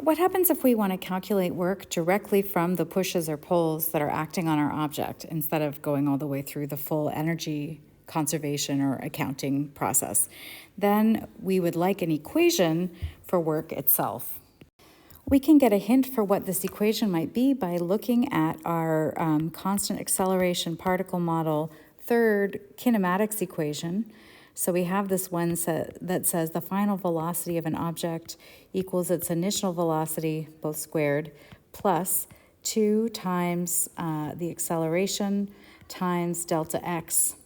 what happens if we want to calculate work directly from the pushes or pulls that are acting on our object instead of going all the way through the full energy conservation or accounting process? Then we would like an equation for work itself. We can get a hint for what this equation might be by looking at our constant acceleration particle model third kinematics equation. So we have this one that says the final velocity of an object equals its initial velocity, both squared, plus 2 times the acceleration times delta x.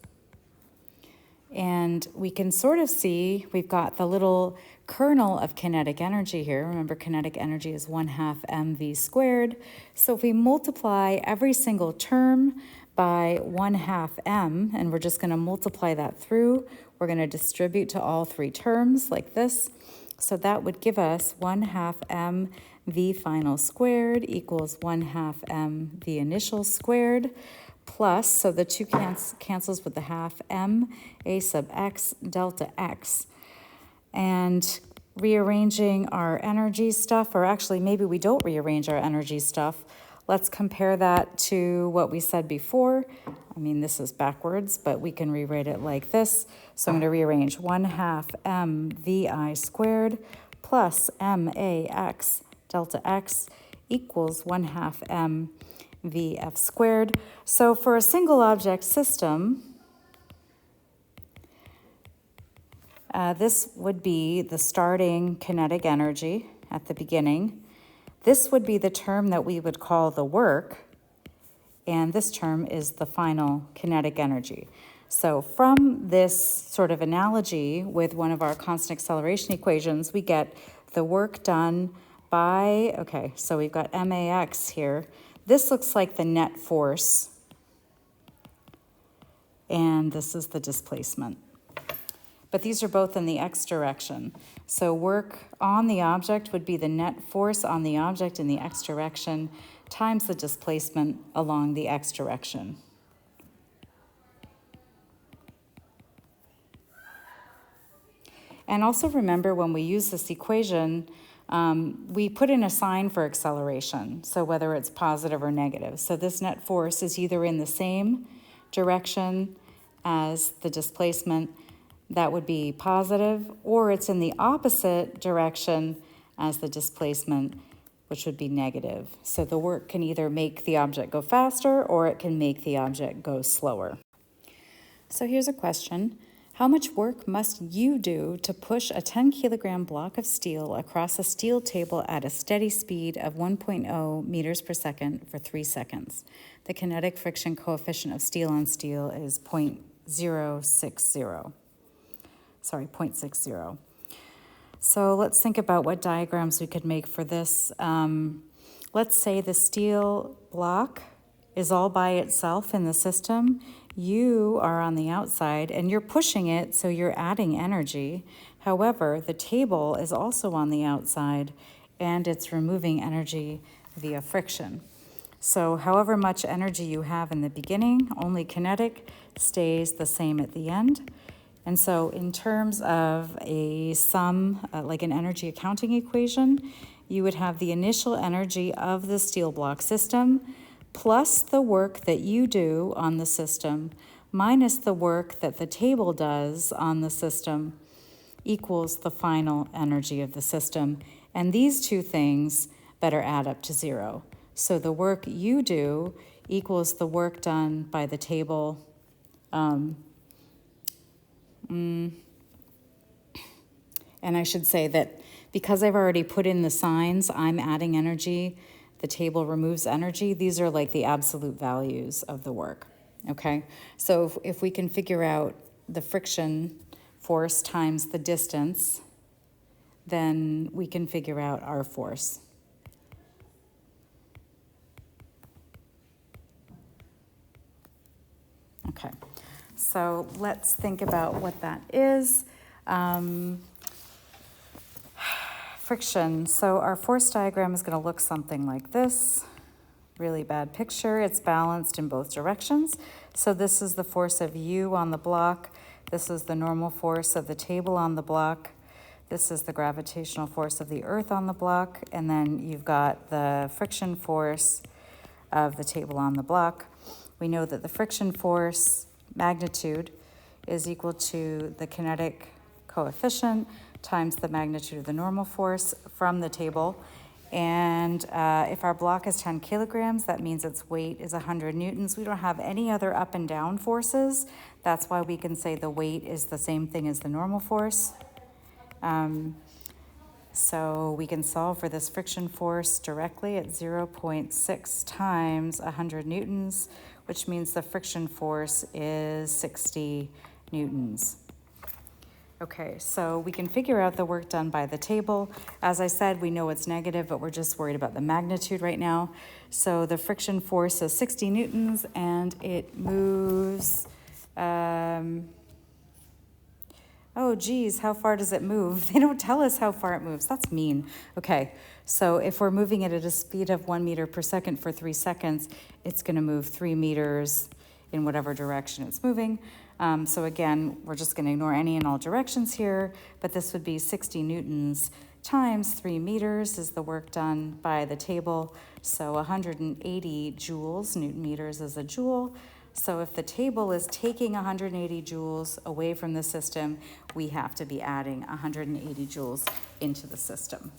And we can sort of see we've got the little kernel of kinetic energy here. Remember, kinetic energy is 1/2 mv squared. So if we multiply every single term by 1/2 m, and we're just going to multiply that through, we're going to distribute to all 3 terms like this. So that would give us 1/2 m v final squared equals 1/2 m v initial squared, plus, so the 2 cancels with the half, m a sub x delta x. And rearranging our energy stuff, or actually maybe we don't rearrange our energy stuff. Let's compare that to what we said before. I mean, this is backwards, but we can rewrite it like this. So I'm going to rearrange 1/2 m vi squared plus m a x delta x equals 1/2 m vf squared. So for a single object system, this would be the starting kinetic energy at the beginning. This would be the term that we would call the work, and this term is the final kinetic energy. So from this sort of analogy with one of our constant acceleration equations, we get the work done by, okay, so we've got max here. This looks like the net force, and this is the displacement. But these are both in the x direction. So work on the object would be the net force on the object in the x direction times the displacement along the x direction. And also remember, when we use this equation, we put in a sign for acceleration, so whether it's positive or negative. So this net force is either in the same direction as the displacement, that would be positive, or it's in the opposite direction as the displacement, which would be negative. So the work can either make the object go faster or it can make the object go slower. So here's a question. How much work must you do to push a 10-kilogram block of steel across a steel table at a steady speed of 1.0 meters per second for 3 seconds? The kinetic friction coefficient of steel on steel is 0.60. So let's think about what diagrams we could make for this. Let's say the steel block is all by itself in the system. You are on the outside and you're pushing it, so you're adding energy. However, the table is also on the outside and it's removing energy via friction. So however much energy you have in the beginning, only kinetic, stays the same at the end. And so in terms of a sum, like an energy accounting equation, you would have the initial energy of the steel block system plus the work that you do on the system minus the work that the table does on the system equals the final energy of the system. And these two things better add up to 0. So the work you do equals the work done by the table. And I should say that because I've already put in the signs, I'm adding energy, the table removes energy. These are like the absolute values of the work, okay? So if we can figure out the friction force times the distance, then we can figure out our force. Okay, so let's think about what that is. Friction. So our force diagram is going to look something like this. Really bad picture. It's balanced in both directions. So this is the force of U on the block. This is the normal force of the table on the block. This is the gravitational force of the Earth on the block, and then you've got the friction force of the table on the block. We know that the friction force magnitude is equal to the kinetic coefficient times the magnitude of the normal force from the table. And if our block is 10 kilograms, that means its weight is 100 newtons. We don't have any other up and down forces. That's why we can say the weight is the same thing as the normal force. So we can solve for this friction force directly at 0.6 times 100 newtons, which means the friction force is 60 newtons. Okay, so we can figure out the work done by the table. As I said, we know it's negative, but we're just worried about the magnitude right now. So the friction force is 60 newtons, and it moves, oh geez, how far does it move? They don't tell us how far it moves. That's mean. Okay, so if we're moving it at a speed of 1 meter per second for 3 seconds, it's gonna move 3 meters in whatever direction it's moving. So again, we're just gonna ignore any and all directions here, but this would be 60 newtons times 3 meters is the work done by the table. So 180 joules, Newton meters is a joule. So if the table is taking 180 joules away from the system, we have to be adding 180 joules into the system.